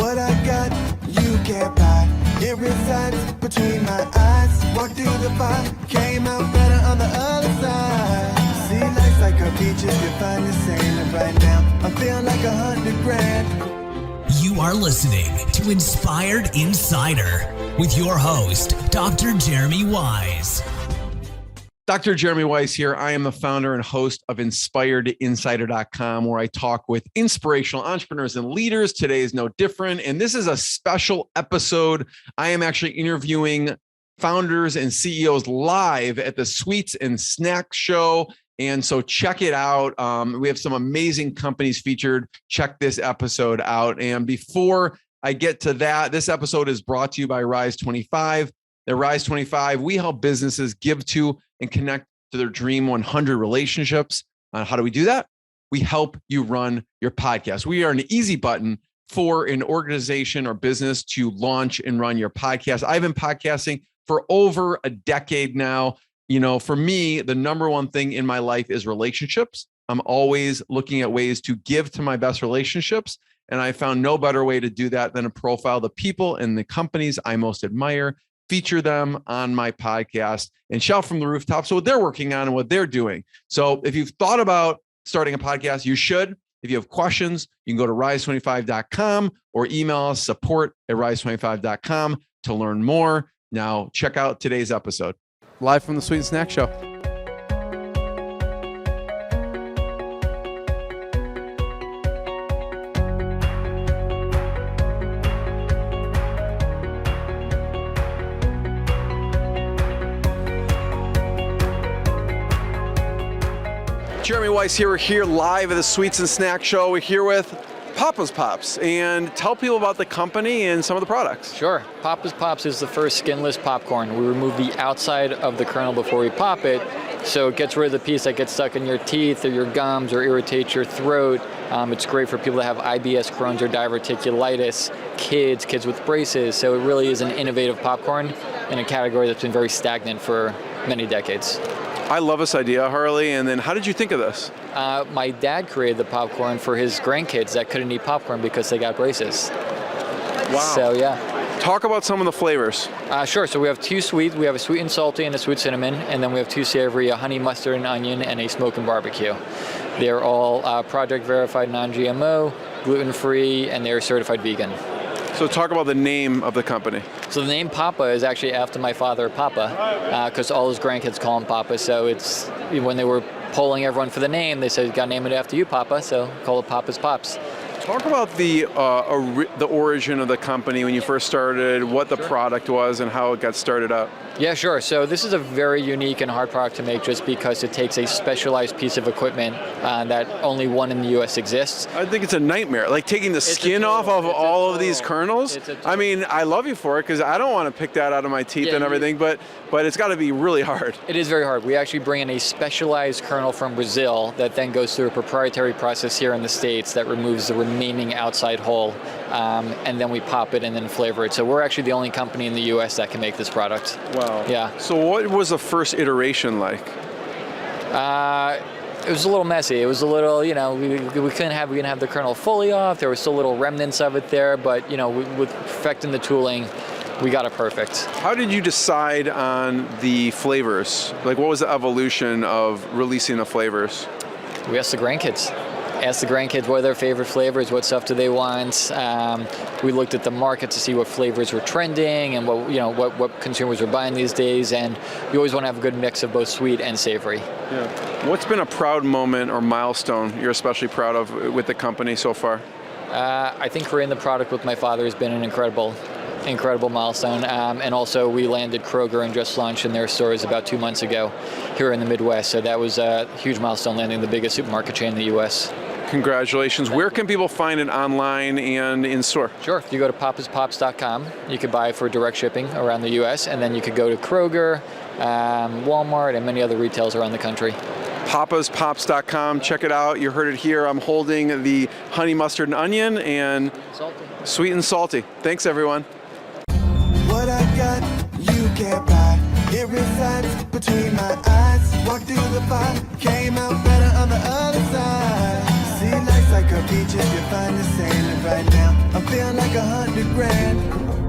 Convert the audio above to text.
What I got, you can't buy. It resides between my eyes. Walked through the fire, came out better on the other side. See, life's like a beach if you find the sailing right now. I'm feeling like 100 grand. You are listening to Inspired Insider with your host, Dr. Jeremy Weisz. Dr. Jeremy Weisz here. I am the founder and host of InspiredInsider.com, where I talk with inspirational entrepreneurs and leaders. Today is no different. And this is a special episode. I am actually interviewing founders and CEOs live at the Sweets and Snacks Show. And so check it out. We have some amazing companies featured. Check this episode out. And before I get to that, this episode is brought to you by Rise 25. At Rise 25, we help businesses give to and connect to their dream 100 relationships. How do we do that? We help you run your podcast. We are an easy button for an organization or business to launch and run your podcast. I've been podcasting for over a decade now. You know, for me, the number one thing in my life is relationships. I'm always looking at ways to give to my best relationships. And I found no better way to do that than to profile the people and the companies I most admire, feature them on my podcast, and shout from the rooftops what they're working on and what they're doing. So if you've thought about starting a podcast, you should. If you have questions, you can go to rise25.com or email us support@rise25.com to learn more. Now, check out today's episode. Live from the Sweet and Snack Show. Jeremy Weisz here. We're here live at the Sweets and Snack Show. We're here with Papa's Pops, and tell people about the company and some of the products. Sure. Papa's Pops is the first skinless popcorn. We remove the outside of the kernel before we pop it, so it gets rid of the piece that gets stuck in your teeth or your gums or irritates your throat. It's great for people that have IBS, Crohn's, or diverticulitis, kids with braces. So it really is an innovative popcorn in a category that's been very stagnant for many decades. I love this idea, Harley. And then how did you think of this? My dad created the popcorn for his grandkids that couldn't eat popcorn because they got braces. Wow. So yeah. Talk about some of the flavors. Sure. So we have two sweet. We have a sweet and salty and a sweet cinnamon. And then we have two savory, a honey mustard and onion, and a smoke and barbecue. They're all project verified, non-GMO, gluten-free, and they're certified vegan. So talk about the name of the company. So the name Papa is actually after my father, Papa, because all his grandkids call him Papa. So it's when they were polling everyone for the name, they said, "Got to name it after you, Papa." So call it Papa's Pops. Talk about the origin of the company when you first started, what the product was, and how it got started up. Yeah, sure. So this is a very unique and hard product to make just because it takes a specialized piece of equipment that only one in the U.S. exists. I think it's a nightmare, like taking the skin off of all of these kernels. I mean, I love you for it because I don't want to pick that out of my teeth and everything, but it's got to be really hard. It is very hard. We actually bring in a specialized kernel from Brazil that then goes through a proprietary process here in the States that removes the remaining outside hull, and then we pop it and then flavor it. So we're actually the only company in the U.S. that can make this product. Wow. Yeah. So what was the first iteration like? It was a little messy. It was a little, we didn't have the kernel fully off. There were still little remnants of it there, but with perfecting the tooling, we got it perfect. How did you decide on the flavors? Like, what was the evolution of releasing the flavors? We asked the grandkids. What are their favorite flavors, what stuff do they want. We looked at the market to see what flavors were trending and what consumers were buying these days, and we always want to have a good mix of both sweet and savory. Yeah. What's been a proud moment or milestone you're especially proud of with the company so far? I think creating the product with my father has been an incredible milestone. And also we landed Kroger and just launched in their stores about 2 months ago here in the Midwest. So that was a huge milestone, landing the biggest supermarket chain in the U.S. Congratulations. Where can people find it online and in store? Sure. If you go to papaspops.com, you could buy it for direct shipping around the U.S. And then you could go to Kroger, Walmart, and many other retailers around the country. papaspops.com. Check it out. You heard it here. I'm holding the honey mustard and onion and sweet and salty. Thanks, everyone. What I got, you can't buy. It resides between my eyes. Walked through the fire, came out better on the other side. See, life's like a beach if you find the sailing right now. I'm feel like 100 grand.